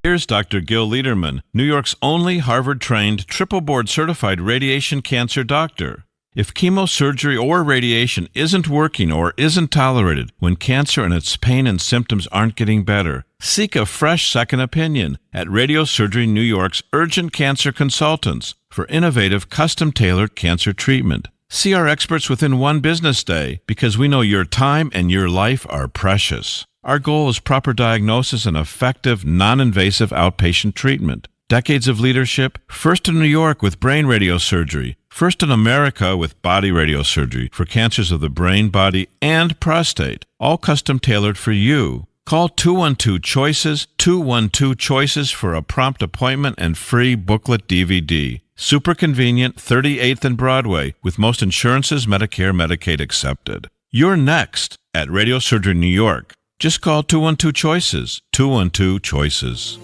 Here's Dr. Gil Lederman, New York's only Harvard-trained, triple-board certified radiation cancer doctor. If chemosurgery or radiation isn't working or isn't tolerated, when cancer and its pain and symptoms aren't getting better, seek a fresh second opinion at Radiosurgery New York's Urgent Cancer Consultants for innovative, custom-tailored cancer treatment. See our experts within one business day because we know your time and your life are precious. Our goal is proper diagnosis and effective, non-invasive outpatient treatment. Decades of leadership, first in New York with brain radiosurgery, first in America with body radiosurgery for cancers of the brain, body, and prostate, all custom-tailored for you. Call 212-CHOICES, 212-CHOICES for a prompt appointment and free booklet DVD. Super convenient, 38th and Broadway, with most insurances, Medicare, Medicaid accepted. You're next at Radiosurgery New York. Just call 212-CHOICES, 212-CHOICES.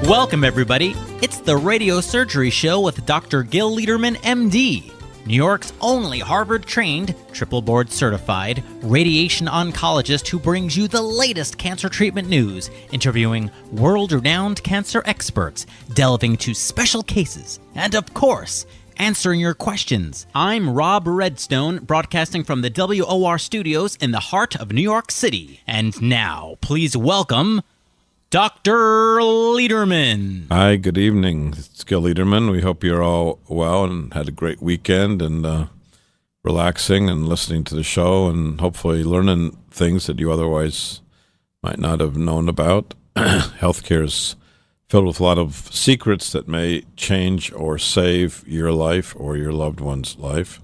Welcome, everybody. It's the Radiosurgery Show with Dr. Gil Lederman, MD, New York's only Harvard-trained, triple-board certified radiation oncologist who brings you the latest cancer treatment news, interviewing world-renowned cancer experts, delving into special cases, and, of course, answering your questions. I'm Rob Redstone, broadcasting from the WOR studios in the heart of New York City. And now, please welcome Dr. Lederman. Hi, good evening. It's Gil Lederman. We hope you're all well and had a great weekend and relaxing and listening to the show and hopefully learning things that you otherwise might not have known about. Healthcare is filled with a lot of secrets that may change or save your life or your loved one's life.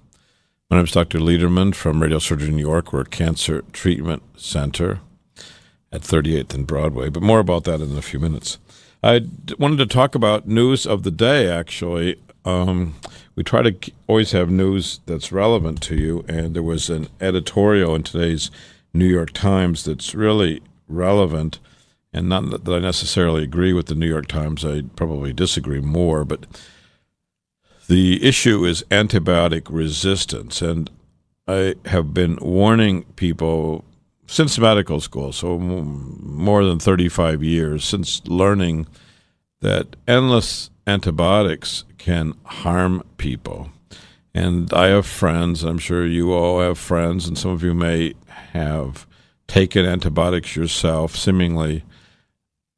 My name is Dr. Lederman from Radiosurgery New York. We're a cancer treatment center at 38th and Broadway, but more about that in a few minutes. I wanted to talk about news of the day, actually. We try to always have news that's relevant to you, and there was an editorial in today's New York Times that's really relevant, and not that I necessarily agree with the New York Times. I probably disagree more, but the issue is antibiotic resistance, and I have been warning people since medical school, so more than 35 years, since learning that endless antibiotics can harm people. And I have friends, I'm sure you all have friends, and some of you may have taken antibiotics yourself, seemingly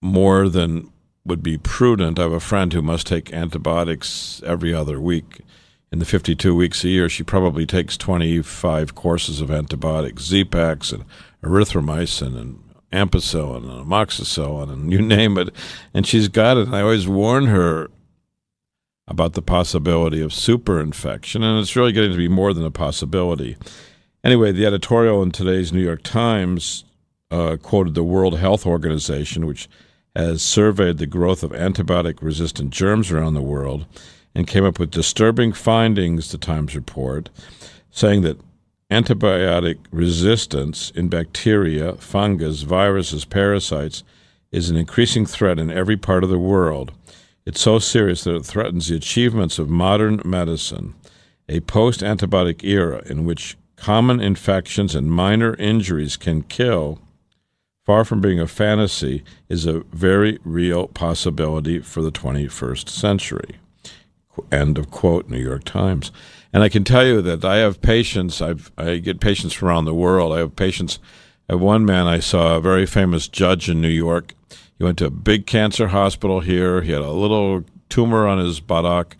more than would be prudent. I have a friend who must take antibiotics every other week. In the 52 weeks a year, she probably takes 25 courses of antibiotics, Z-Pax and erythromycin and ampicillin and amoxicillin and you name it, and she's got it. And I always warn her about the possibility of superinfection, and it's really getting to be more than a possibility. Anyway, the editorial in today's New York Times quoted the World Health Organization, which has surveyed the growth of antibiotic-resistant germs around the world, and came up with disturbing findings, the Times report, saying that antibiotic resistance in bacteria, fungus, viruses, parasites is an increasing threat in every part of the world. It's so serious that it threatens the achievements of modern medicine. A post-antibiotic era in which common infections and minor injuries can kill, far from being a fantasy, is a very real possibility for the 21st century. End of quote, New York Times. And I can tell you that I have patients, I get patients from around the world. I have patients, one man I saw, a very famous judge in New York. He went to a big cancer hospital here. He had a little tumor on his buttock.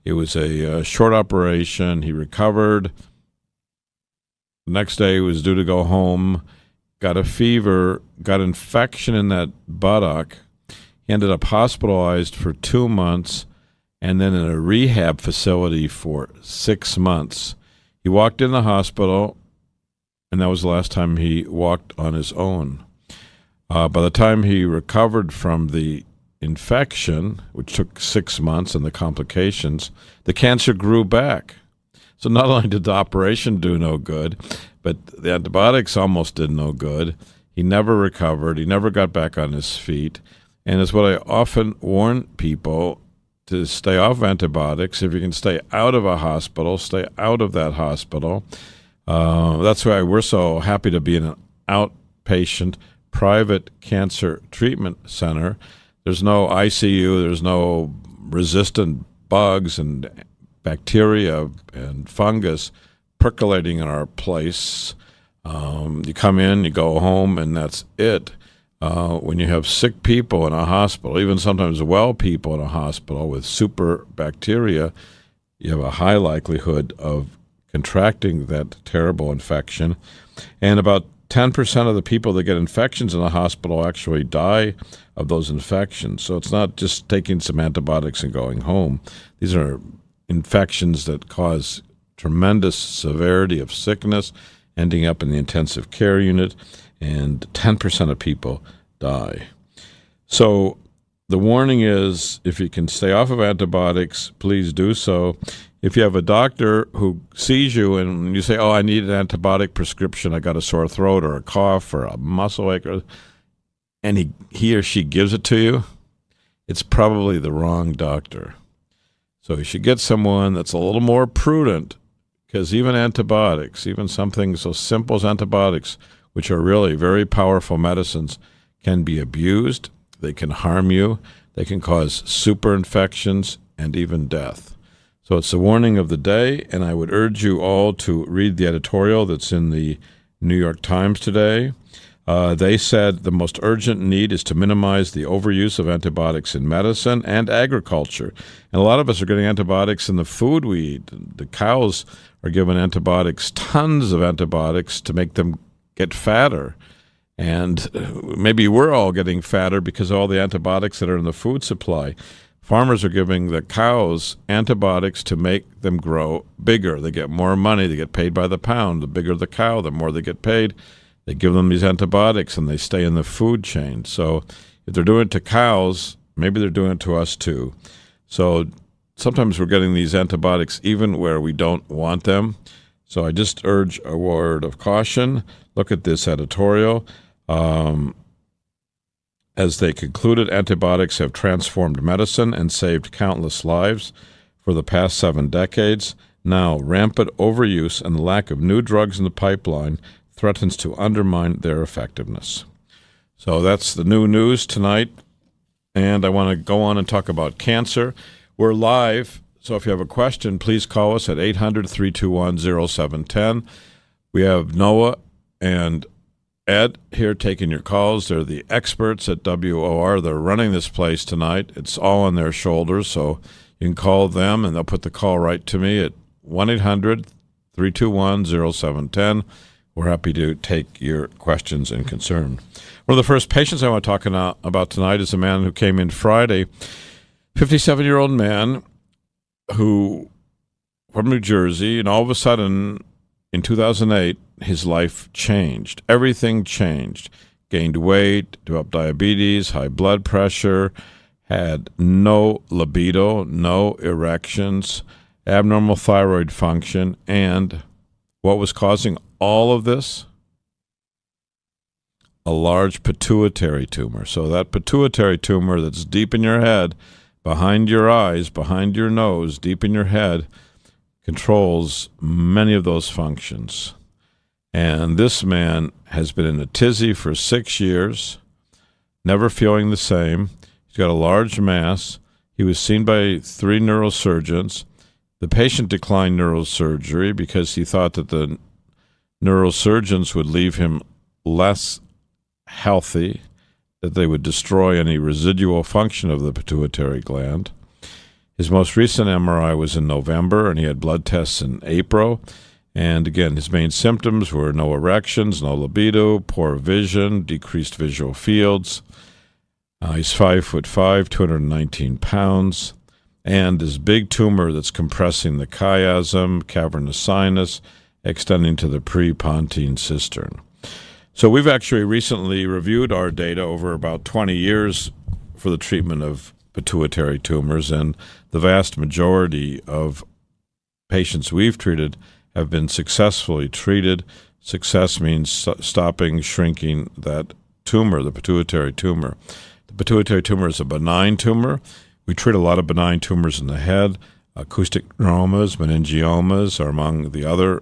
It was a short operation. He recovered. The next day he was due to go home, got a fever, got infection in that buttock. He ended up hospitalized for 2 months and then in a rehab facility for 6 months. He walked in the hospital, and that was the last time he walked on his own. By the time he recovered from the infection, which took 6 months, and the complications, the cancer grew back. So not only did the operation do no good, but the antibiotics almost did no good. He never recovered. He never got back on his feet. And it's what I often warn people to stay off antibiotics. If you can stay out of a hospital, stay out of that hospital. That's why we're so happy to be in an outpatient private cancer treatment center. There's no ICU. There's no resistant bugs and bacteria and fungus percolating in our place. You come in, you go home, and that's it. When you have sick people in a hospital, even sometimes well people in a hospital with super bacteria, you have a high likelihood of contracting that terrible infection. And about 10% of the people that get infections in the hospital actually die of those infections. So it's not just taking some antibiotics and going home. These are infections that cause tremendous severity of sickness, ending up in the intensive care unit, and 10% of people die. So the warning is, if you can stay off of antibiotics, please do so. If you have a doctor who sees you and you say, I need an antibiotic prescription, I got a sore throat or a cough or a muscle ache, and he or she gives it to you, it's probably the wrong doctor. So you should get someone that's a little more prudent, because even antibiotics, even something so simple as antibiotics, which are really very powerful medicines, can be abused. They can harm you. They can cause super infections and even death. So it's the warning of the day, and I would urge you all to read the editorial that's in the New York Times today. They said the most urgent need is to minimize the overuse of antibiotics in medicine and agriculture. And a lot of us are getting antibiotics in the food we eat. The cows are given antibiotics, tons of antibiotics, to make them get fatter. And maybe we're all getting fatter because of all the antibiotics that are in the food supply. Farmers are giving the cows antibiotics to make them grow bigger. They get more money. They get paid by the pound. The bigger the cow, the more they get paid. They give them these antibiotics, and they stay in the food chain. So if they're doing it to cows, maybe they're doing it to us too. So sometimes we're getting these antibiotics even where we don't want them. So I just urge a word of caution. Look at this editorial. As they concluded, antibiotics have transformed medicine and saved countless lives for the past 7 decades. Now, rampant overuse and the lack of new drugs in the pipeline threatens to undermine their effectiveness. So that's the new news tonight. And I want to go on and talk about cancer. We're live, so if you have a question, please call us at 800-321-0710. We have Noah and Ed here taking your calls. They're the experts at WOR. They're running this place tonight. It's all on their shoulders, so you can call them, and they'll put the call right to me at 1-800-321-0710. We're happy to take your questions and concern. One of the first patients I want to talk about tonight is a man who came in Friday, 57-year-old man who from New Jersey, and all of a sudden in 2008, his life changed. Everything changed. Gained weight, developed diabetes, high blood pressure, had no libido, no erections, abnormal thyroid function, and what was causing all of this? A large pituitary tumor. So that pituitary tumor that's deep in your head, behind your eyes, behind your nose, deep in your head, controls many of those functions. And this man has been in a tizzy for 6 years, never feeling the same. He's got a large mass. He was seen by 3 neurosurgeons. The patient declined neurosurgery because he thought that the neurosurgeons would leave him less healthy, that they would destroy any residual function of the pituitary gland. His most recent MRI was in November, and he had blood tests in April. And again, his main symptoms were no erections, no libido, poor vision, decreased visual fields. He's 5'5", 219 pounds, and this big tumor that's compressing the chiasm, cavernous sinus, extending to the prepontine cistern. So we've actually recently reviewed our data over about 20 years for the treatment of pituitary tumors, and the vast majority of patients we've treated have been successfully treated. Success means stopping shrinking that tumor, the pituitary tumor. The pituitary tumor is a benign tumor. We treat a lot of benign tumors in the head. Acoustic neuromas, meningiomas are among the other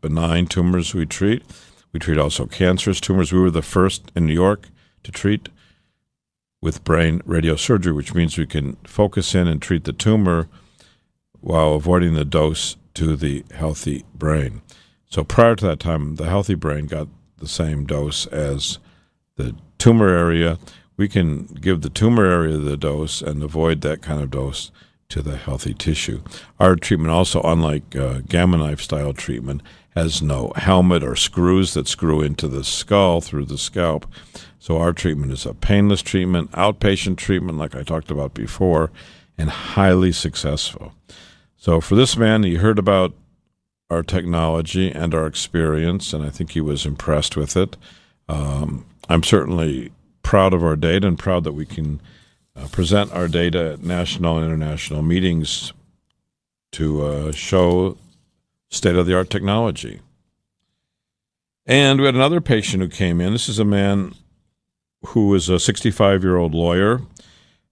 benign tumors we treat. We treat also cancerous tumors. We were the first in New York to treat with brain radiosurgery, which means we can focus in and treat the tumor while avoiding the dose to the healthy brain. So prior to that time, the healthy brain got the same dose as the tumor area. We can give the tumor area the dose and avoid that kind of dose to the healthy tissue. Our treatment also, unlike gamma knife style treatment, has no helmet or screws that screw into the skull through the scalp. So our treatment is a painless treatment, outpatient treatment like I talked about before, and highly successful. So for this man, he heard about our technology and our experience, and I think he was impressed with it. I'm certainly proud of our data and proud that we can present our data at national and international meetings to show state-of-the-art technology. And we had another patient who came in. This is a man who is a 65-year-old lawyer,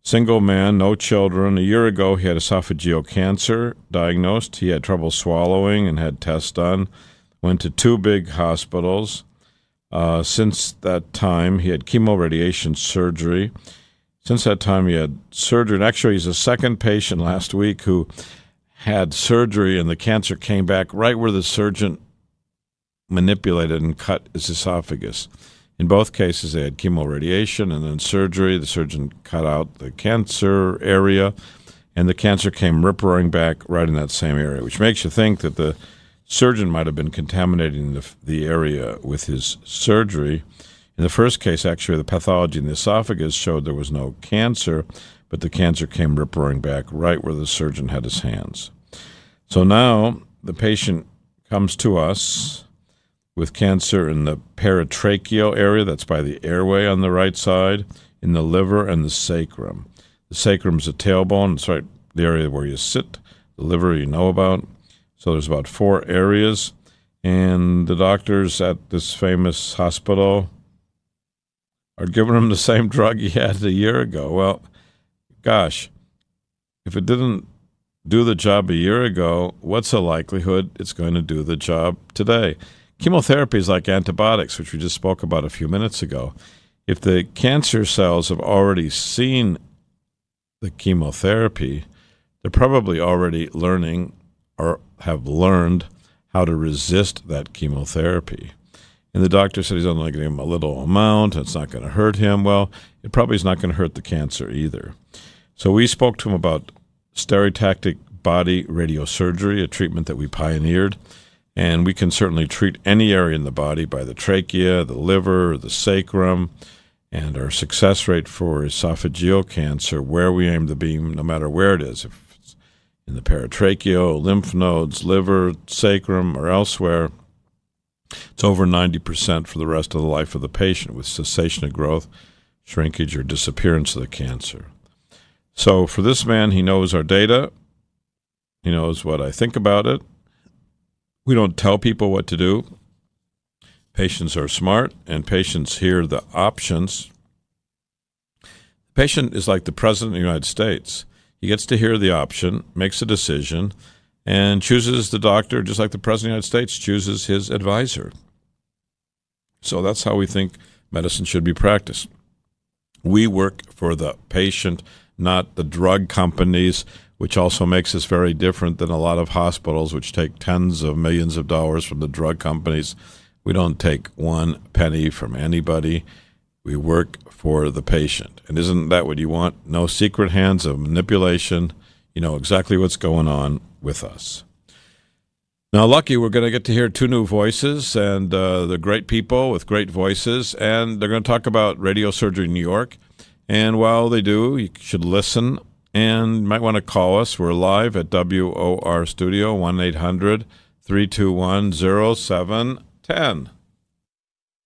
single man, no children. A year ago, he had esophageal cancer diagnosed. He had trouble swallowing and had tests done. Went to 2 big hospitals. Since that time, he had chemoradiation surgery. Since that time, he had surgery. And actually, he's the second patient last week who had surgery, and the cancer came back right where the surgeon manipulated and cut his esophagus. In both cases, they had chemoradiation and then surgery. The surgeon cut out the cancer area, and the cancer came rip-roaring back right in that same area, which makes you think that the surgeon might have been contaminating the area with his surgery. In the first case, actually, the pathology in the esophagus showed there was no cancer, but the cancer came rip-roaring back right where the surgeon had his hands. So now the patient comes to us with cancer in the paratracheal area, that's by the airway on the right side, in the liver and the sacrum. The sacrum is a tailbone. It's right the area where you sit. The liver you know about. So there's about 4 areas. And the doctors at this famous hospital are giving him the same drug he had a year ago. Well, gosh, if it didn't do the job a year ago, what's the likelihood it's going to do the job today? Chemotherapy is like antibiotics, which we just spoke about a few minutes ago. If the cancer cells have already seen the chemotherapy, they're probably already learning or have learned how to resist that chemotherapy. And the doctor said he's only giving him a little amount, and it's not going to hurt him. Well, it probably is not going to hurt the cancer either. So we spoke to him about stereotactic body radiosurgery, a treatment that we pioneered. And we can certainly treat any area in the body by the trachea, the liver, the sacrum, and our success rate for esophageal cancer, where we aim the beam, no matter where it is, if it's in the paratracheal, lymph nodes, liver, sacrum, or elsewhere, it's over 90% for the rest of the life of the patient with cessation of growth, shrinkage, or disappearance of the cancer. So for this man, he knows our data. He knows what I think about it. We don't tell people what to do. Patients are smart, and patients hear the options. The patient is like the President of the United States. He gets to hear the option, makes a decision, and chooses the doctor, just like the President of the United States chooses his advisor. So that's how we think medicine should be practiced. We work for the patient, not the drug companies, which also makes us very different than a lot of hospitals, which take tens of millions of dollars from the drug companies. We don't take 1 penny from anybody. We work for the patient. And isn't that what you want? No secret hands of manipulation. You know exactly what's going on with us. Now, lucky, we're going to get to hear 2 new voices, and they're great people with great voices, and they're going to talk about radiosurgery in New York. And while they do, you should listen. And you might want to call us. We're live at WOR Studio, 1-800-321-0710.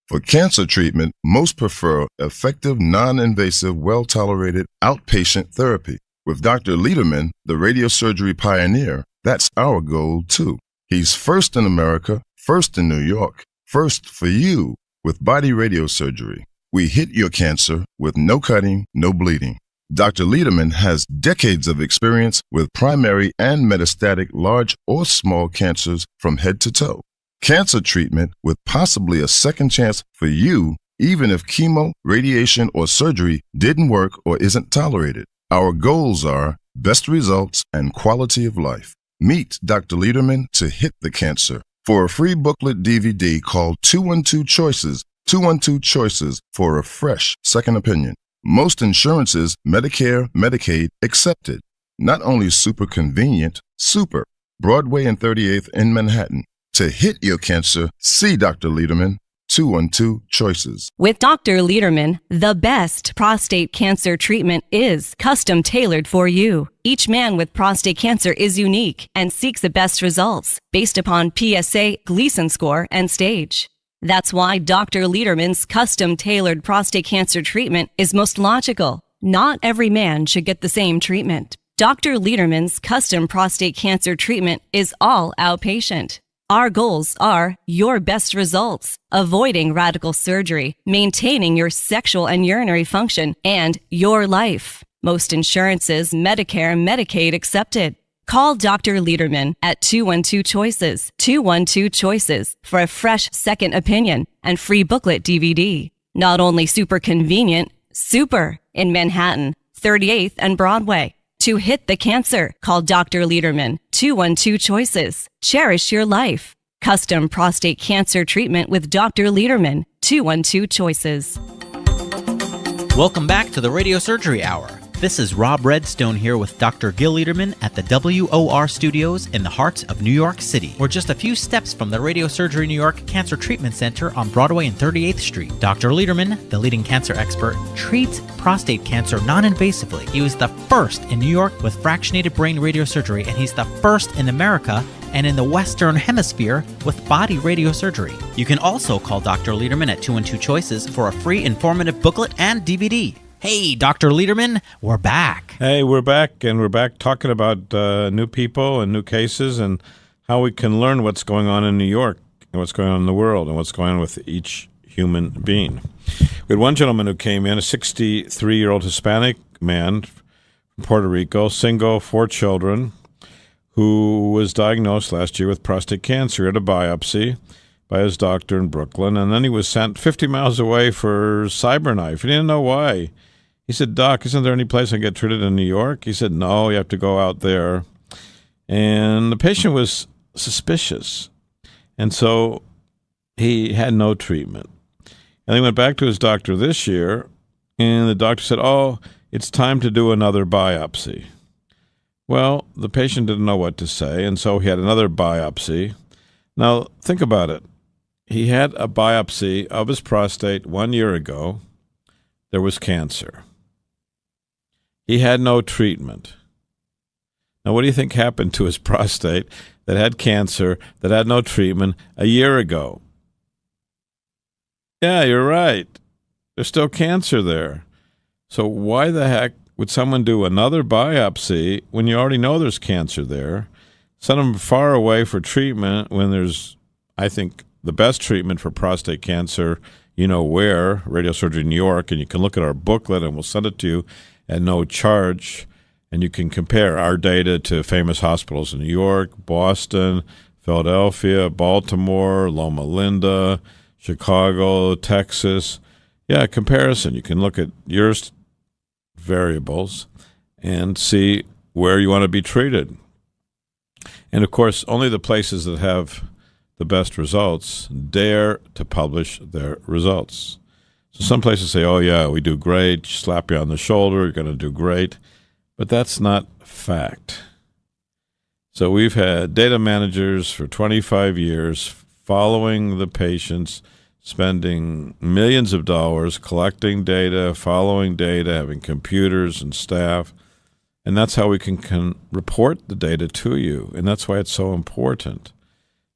For cancer treatment, most prefer effective, non-invasive, well-tolerated outpatient therapy. With Dr. Lederman, the radiosurgery pioneer, that's our goal, too. He's first in America, first in New York, first for you with body radiosurgery. We hit your cancer with no cutting, no bleeding. Dr. Lederman has decades of experience with primary and metastatic large or small cancers from head to toe. Cancer treatment with possibly a second chance for you, even if chemo, radiation, or surgery didn't work or isn't tolerated. Our goals are best results and quality of life. Meet Dr. Lederman to hit the cancer. For a free booklet DVD, call 212 Choices, 212 Choices for a fresh second opinion. Most insurances, Medicare, Medicaid, accepted. Not only super convenient, super. Broadway and 38th in Manhattan. To hit your cancer, see Dr. Lederman, 212 Choices. With Dr. Lederman, the best prostate cancer treatment is custom tailored for you. Each man with prostate cancer is unique and seeks the best results based upon PSA, Gleason score, and stage. That's why Dr. Lederman's custom tailored prostate cancer treatment is most logical. Not every man should get the same treatment. Dr. Lederman's custom prostate cancer treatment is all outpatient. Our goals are your best results, avoiding radical surgery, maintaining your sexual and urinary function, and your life. Most insurances, Medicare, Medicaid accepted. Call Dr. Lederman at 212 Choices, 212 Choices for a fresh second opinion and free booklet DVD. Not only super convenient, super in Manhattan, 38th and Broadway. To hit the cancer, call Dr. Lederman, 212 Choices. Cherish your life. Custom prostate cancer treatment with Dr. Lederman, 212 Choices. Welcome back to the Radio Surgery Hour. This is Rob Redstone here with Dr. Gil Lederman at the WOR Studios in the heart of New York City. We're just a few steps from the Radio Surgery New York Cancer Treatment Center on Broadway and 38th Street. Dr. Lederman, the leading cancer expert, treats prostate cancer non-invasively. He was the first in New York with fractionated brain radiosurgery, and he's the first in America and in the Western Hemisphere with body radiosurgery. You can also call Dr. Lederman at 212 Choices for a free informative booklet and DVD. Hey, Dr. Lederman, we're back. Hey, we're back, and we're back talking about new people and new cases and how we can learn what's going on in New York and what's going on in the world and what's going on with each human being. We had one gentleman who came in, a 63-year-old Hispanic man from Puerto Rico, single, 4 children, who was diagnosed last year with prostate cancer. He had a biopsy by his doctor in Brooklyn, and then he was sent 50 miles away for CyberKnife. He didn't know why. He said, "Doc, isn't there any place I can get treated in New York?" He said, "No, you have to go out there." And the patient was suspicious, and so he had no treatment. And he went back to his doctor this year, and the doctor said, "Oh, it's time to do another biopsy." Well, the patient didn't know what to say, and so he had another biopsy. Now, think about it. He had a biopsy of his prostate 1 year ago. There was cancer. He had no treatment. Now, what do you think happened to his prostate that had cancer, that had no treatment a year ago? Yeah, you're right. There's still cancer there. So why the heck would someone do another biopsy when you already know there's cancer there? Send them far away for treatment when there's, I think, the best treatment for prostate cancer, you know where, Radiosurgery New York, and you can look at our booklet and we'll send it to you at no charge, and you can compare our data to famous hospitals in New York, Boston, Philadelphia, Baltimore, Loma Linda, Chicago, Texas. Yeah, comparison. You can look at your variables and see where you want to be treated. And, of course, only the places that have the best results dare to publish their results. So some places say, "Oh, yeah, we do great, slap you on the shoulder, you're going to do great." But that's not fact. So we've had data managers for 25 years following the patients, spending millions of dollars collecting data, following data, having computers and staff. And that's how we can report the data to you. And that's why it's so important.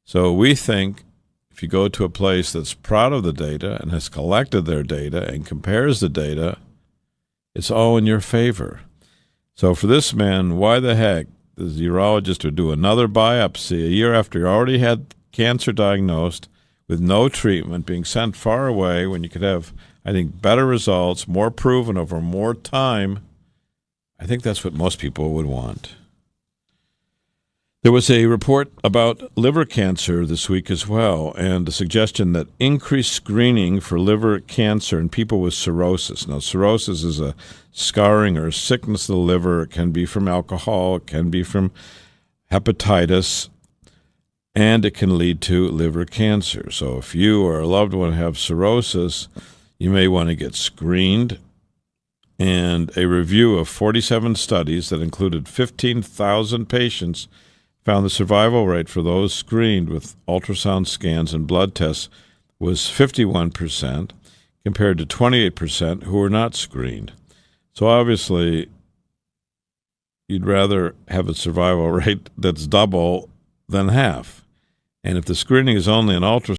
So we think if you go to a place that's proud of the data and has collected their data and compares the data, it's all in your favor. So for this man, why the heck does the urologist would do another biopsy a year after you already had cancer diagnosed with no treatment, being sent far away when you could have, I think, better results, more proven over more time? I think that's what most people would want. There was a report about liver cancer this week as well, and a suggestion that increased screening for liver cancer in people with cirrhosis. Now, cirrhosis is a scarring or sickness of the liver. It can be from alcohol, it can be from hepatitis, and it can lead to liver cancer. So if you or a loved one have cirrhosis, you may want to get screened. And a review of 47 studies that included 15,000 patients found the survival rate for those screened with ultrasound scans and blood tests was 51% compared to 28% who were not screened. So obviously, you'd rather have a survival rate that's double than half. And if the screening is only an ultrasound,